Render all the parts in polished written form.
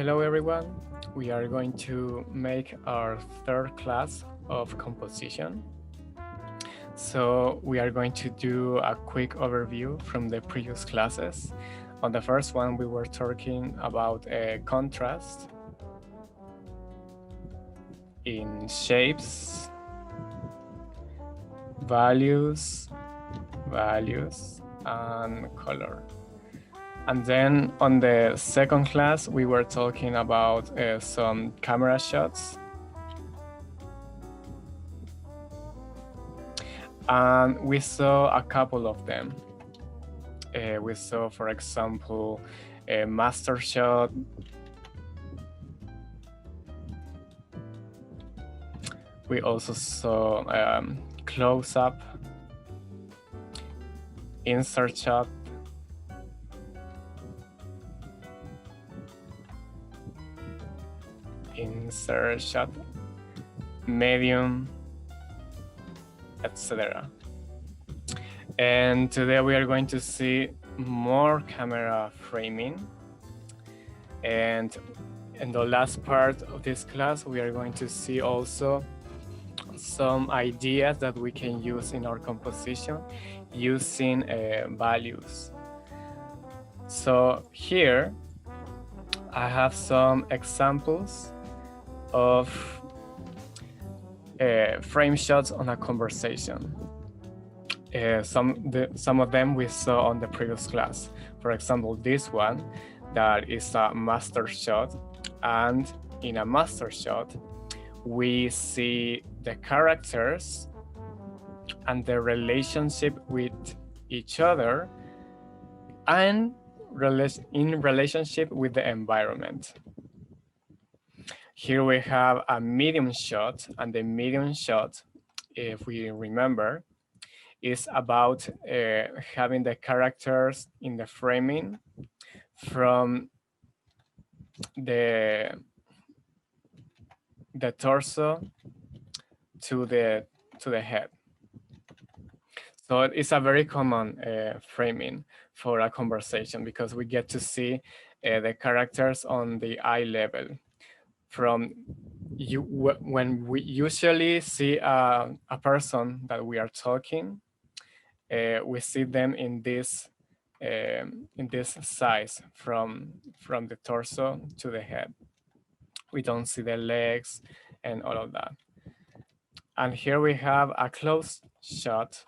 Hello everyone, we are going to make our third class of composition. So we are going to do a quick overview from the previous classes. On the first one, we were talking about a contrast in shapes, values, and color. And then on the second class, we were talking about some camera shots. And we saw a couple of them. We saw, for example, a master shot. We also saw close-up, insert shot, medium, etc. And today we are going to see more camera framing. And in the last part of this class, we are going to see also some ideas that we can use in our composition using values. So here I have some examples of frame shots on a conversation. Some of them we saw on the previous class. For example, this one that is a master shot, and in a master shot we see the characters and the relationship with each other and in relationship with the environment. Here we have a medium shot, and the medium shot, if we remember, is about having the characters in the framing from the torso to the head. So it's a very common framing for a conversation because we get to see the characters on the eye level. When we usually see a person that we are talking, we see them in this size from the torso to the head. We don't see the legs and all of that. And here we have a close shot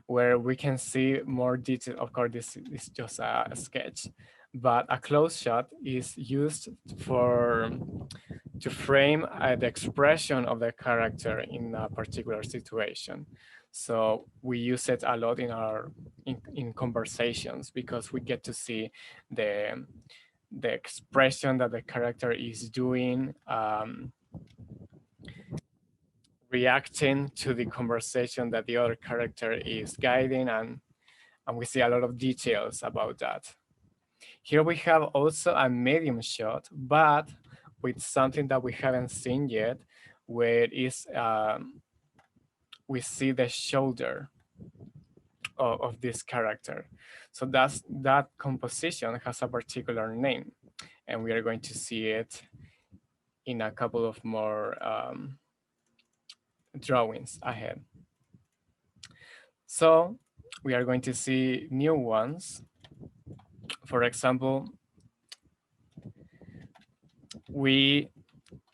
where we can see more detail. Of course, this is just a sketch, but a close shot is used to frame the expression of the character in a particular situation. So we use it a lot in conversations because we get to see the expression that the character is doing, reacting to the conversation that the other character is guiding, and we see a lot of details about that. Here we have also a medium shot, but with something that we haven't seen yet, where is we see the shoulder of this character. So that composition has a particular name, and we are going to see it in a couple of more drawings ahead. So we are going to see new ones. For example, we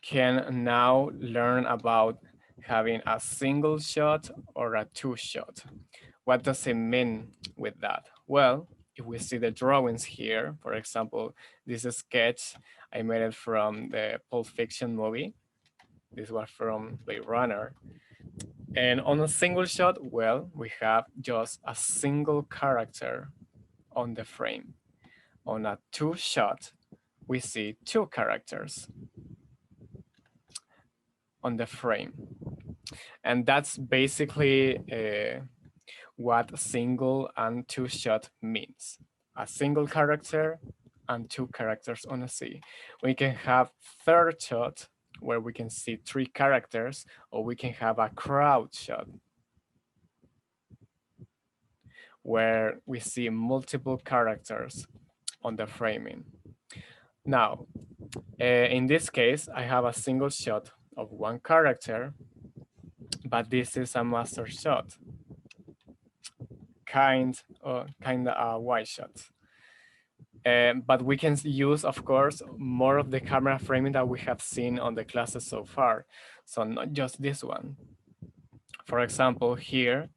can now learn about having a single shot or a two shot. What does it mean with that? Well, if we see the drawings here, for example, this is a sketch, I made it from the Pulp Fiction movie. This was from Blade Runner. And on a single shot, well, we have just a single character on the frame. On a two shot, we see two characters on the frame. And that's basically what single and two shot means. A single character and two characters on a scene. We can have third shot where we can see three characters, or we can have a crowd shot where we see multiple characters on the framing. Now, in this case, I have a single shot of one character, but this is a master shot, kind of a wide shot. But we can use, of course, more of the camera framing that we have seen on the classes so far. So not just this one. For example, here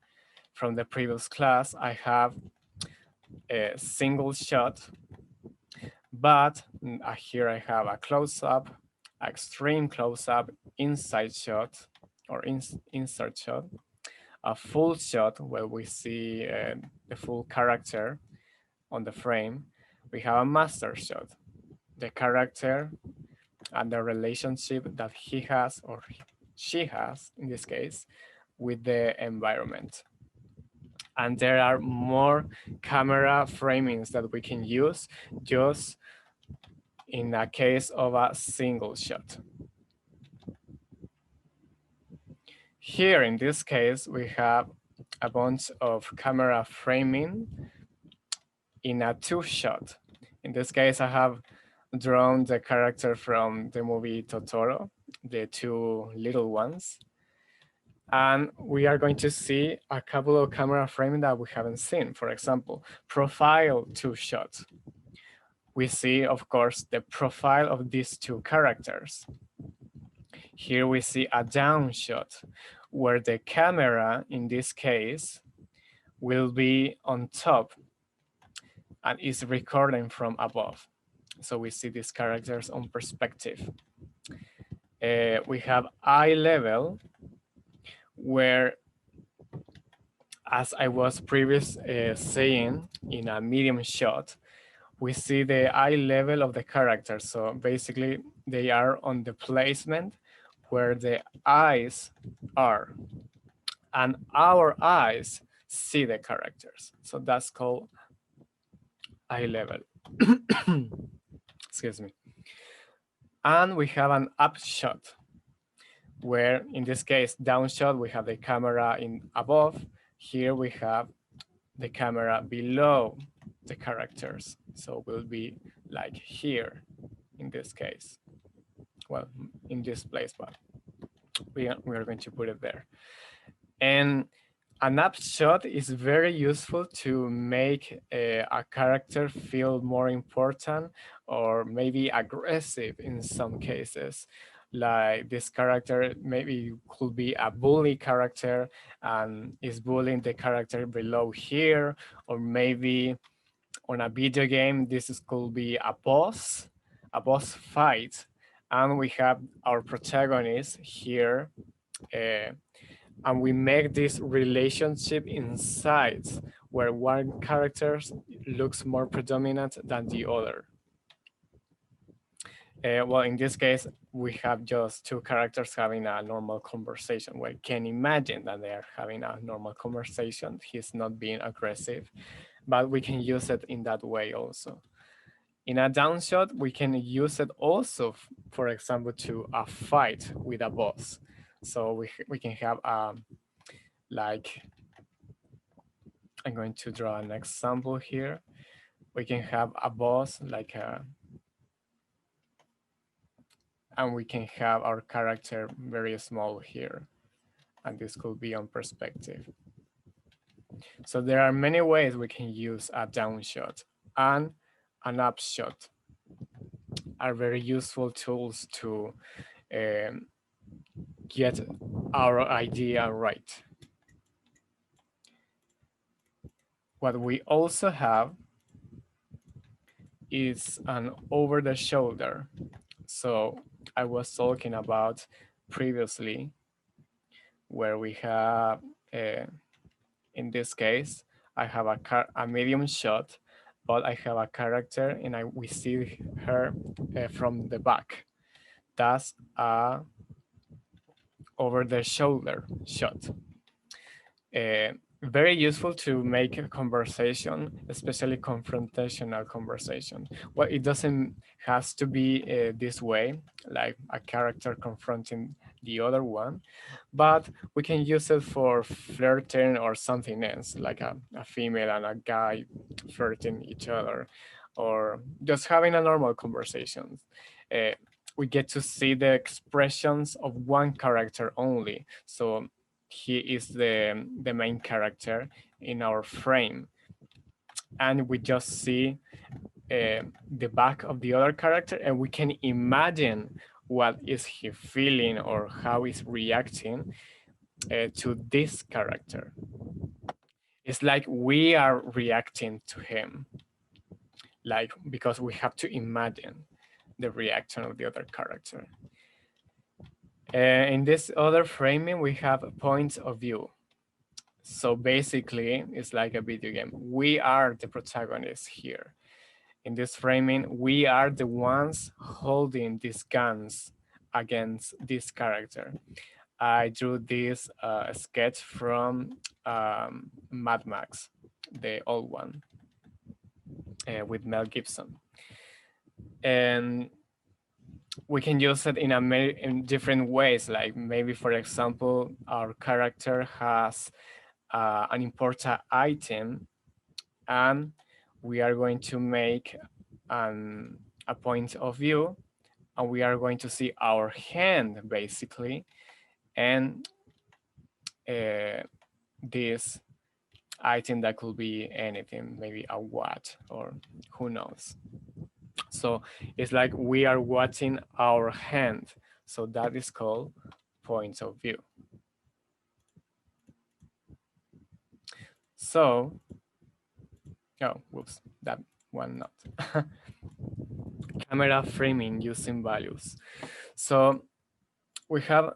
from the previous class, I have a single shot, but here I have a close-up, extreme close-up, inside shot, or insert shot, a full shot where we see the full character on the frame. We have a master shot, the character and the relationship that he has, or she has in this case, with the environment. And there are more camera framings that we can use just in a case of a single shot. Here in this case, we have a bunch of camera framing in a two shot. In this case, I have drawn the character from the movie Totoro, the two little ones. And we are going to see a couple of camera framing that we haven't seen. For example, profile two shots. We see, of course, the profile of these two characters. Here we see a down shot where the camera, in this case, will be on top and is recording from above. So we see these characters on perspective. We have eye level, where, as I was previously saying, in a medium shot, we see the eye level of the character. So basically, they are on the placement where the eyes are, and our eyes see the characters. So that's called eye level. Excuse me. And we have an up shot, where in this case, down shot, we have the camera in above. Here we have the camera below the characters. So will be like here in this case. Well, in this place, but we are going to put it there. And an up shot is very useful to make a character feel more important or maybe aggressive in some cases. Like this character maybe could be a bully character and is bullying the character below here, or maybe on a video game, could be a boss fight. And we have our protagonist here, and we make this relationship in sides where one character looks more predominant than the other. Well, in this case, we have just two characters having a normal conversation. We can imagine that they are having a normal conversation. He's not being aggressive, but we can use it in that way also. In a down shot, we can use it also, for example, to a fight with a boss. So we can have like, I'm going to draw an example here. We can have a boss like and we can have our character very small here. And this could be on perspective. So there are many ways we can use a down shot, and an up shot are very useful tools to get our idea right. What we also have is an over the shoulder. So I was talking about previously, where we have, in this case, I have a medium shot, but I have a character and we see her from the back. That's a over the shoulder shot. Very useful to make a conversation, especially confrontational conversation. Well, it doesn't has to be this way, like a character confronting the other one, but we can use it for flirting or something else, like a female and a guy flirting each other, or just having a normal conversation. We get to see the expressions of one character only. So he is the main character in our frame. And we just see the back of the other character, and we can imagine what is he feeling or how he's reacting to this character. It's like we are reacting to him, like because we have to imagine the reaction of the other character. In this other framing, we have points of view. So basically, it's like a video game. We are the protagonists here. In this framing, we are the ones holding these guns against this character. I drew this sketch from Mad Max, the old one, with Mel Gibson. And we can use it in different ways. Like maybe, for example, our character has an important item, and we are going to make a point of view, and we are going to see our hand basically, and this item that could be anything, maybe a watch or who knows. So it's like we are watching our hand. So that is called points of view. So, oh, whoops, that one not. Camera framing using values. So we have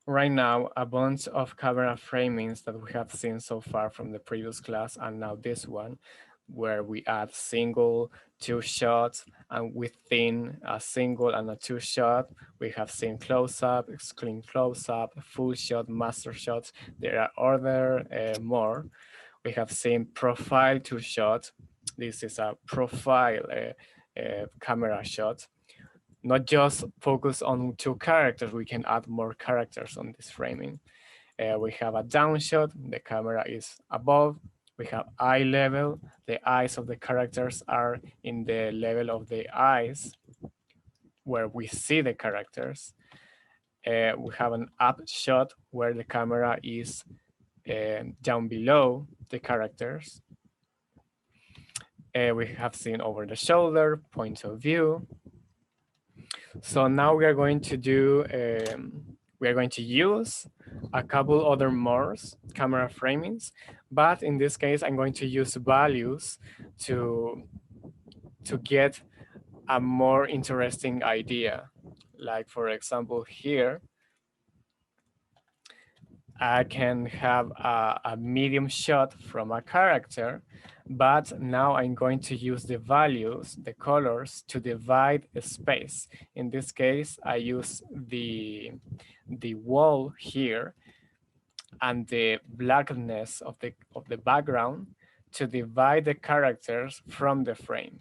right now a bunch of camera framings that we have seen so far from the previous class, and now this one, where we add single, two shots, and within a single and a two shot, we have seen close-up, clean close-up, full shot, master shots. There are other more. We have seen profile two shot. This is a profile camera shot. Not just focus on two characters, we can add more characters on this framing. We have a down shot, the camera is above. We have eye level, the eyes of the characters are in the level of the eyes where we see the characters. We have an up shot where the camera is down below the characters. We have seen over the shoulder, point of view. So now we are going to do, we are going to use a couple other more camera framings, but in this case, I'm going to use values to get a more interesting idea. Like for example, here, I can have a medium shot from a character, but now I'm going to use the values, the colors, to divide a space. In this case, I use the wall here and the blackness of the background to divide the characters from the frame.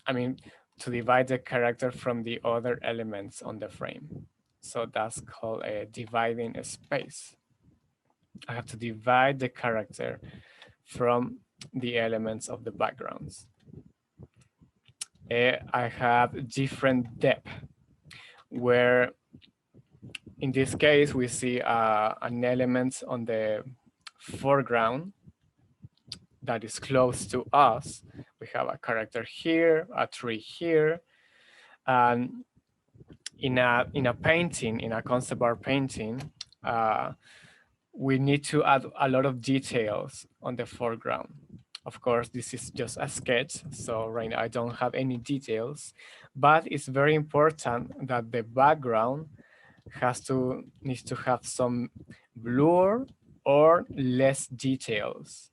I mean, to divide the character from the other elements on the frame. So that's called a dividing a space. I have to divide the character from the elements of the backgrounds. I have different depth, where in this case, we see an element on the foreground that is close to us. We have a character here, a tree here, and in a painting, in a concept art painting, we need to add a lot of details on the foreground. Of course, this is just a sketch, so right now I don't have any details, but it's very important that the background needs to have some blur or less details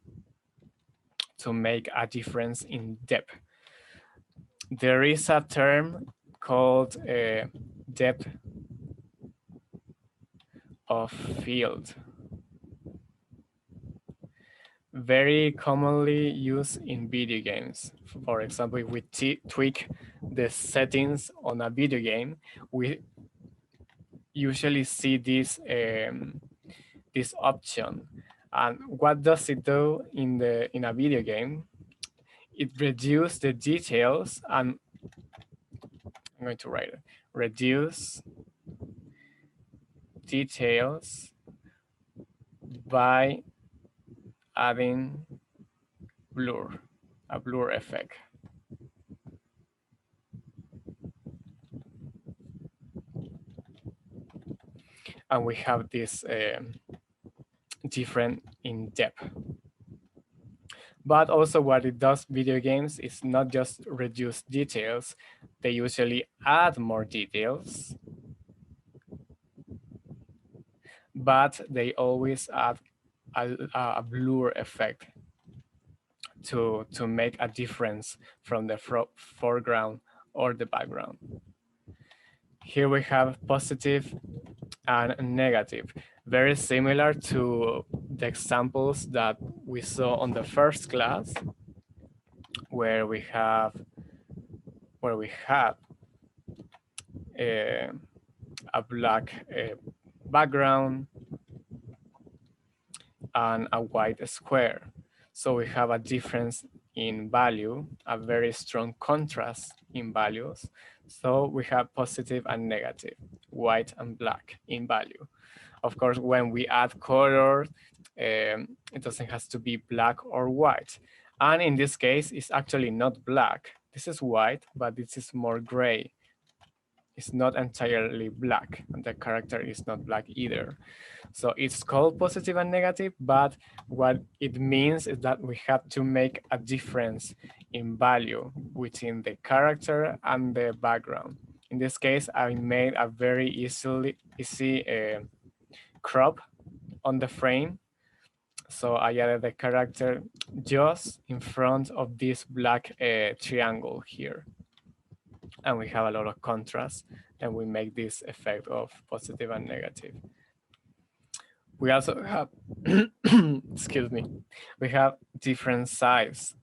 to make a difference in depth. There is a term called depth of field. Very commonly used in video games. For example, if we tweak the settings on a video game, we usually see this option, And what does it do in a video game? It reduces the details, and I'm going to write it. Reduce details by adding blur, a blur effect. And we have this different in depth. But also what it does video games is not just reduce details, they usually add more details, but they always add a blur effect to make a difference from the foreground or the background. Here we have positive and negative, very similar to the examples that we saw on the first class, where we had a black background and a white square. So we have a difference in value, a very strong contrast in values. So we have positive and negative, white and black in value. Of course, when we add color, it doesn't have to be black or white. And in this case, it's actually not black. This is white, but this is more gray. It's not entirely black, and the character is not black either. So it's called positive and negative, but what it means is that we have to make a difference in value within the character and the background. In this case, I made a very easy crop on the frame. So I added the character just in front of this black triangle here. And we have a lot of contrast, and we make this effect of positive and negative. We also have, excuse me, we have different size,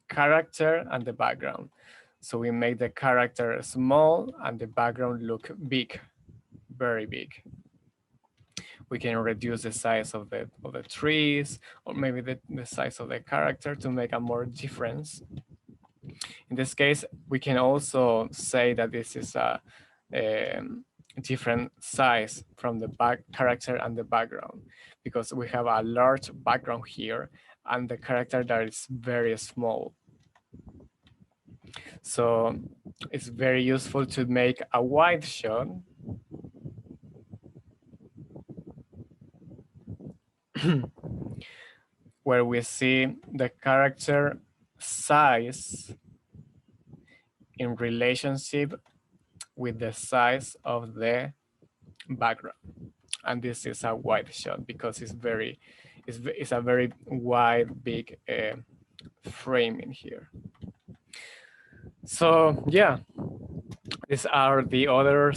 character and the background. So we make the character small and the background look big, very big. We can reduce the size of the trees, or maybe the size of the character to make a more difference. In this case, we can also say that this is a different size from the back character and the background, because we have a large background here and the character that is very small. So it's very useful to make a wide shot where we see the character size in relationship with the size of the background. And this is a wide shot because it's a very wide, big frame in here. So yeah, these are the other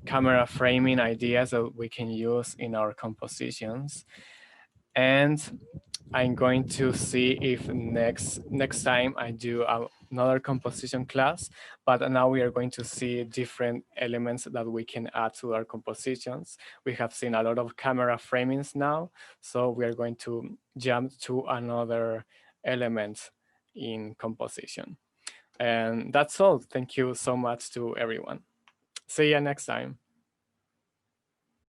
camera framing ideas that we can use in our compositions. And I'm going to see if next time I do another composition class, but now we are going to see different elements that we can add to our compositions. We have seen a lot of camera framings now, so we are going to jump to another element in composition. And that's all. Thank you so much to everyone. See you next time.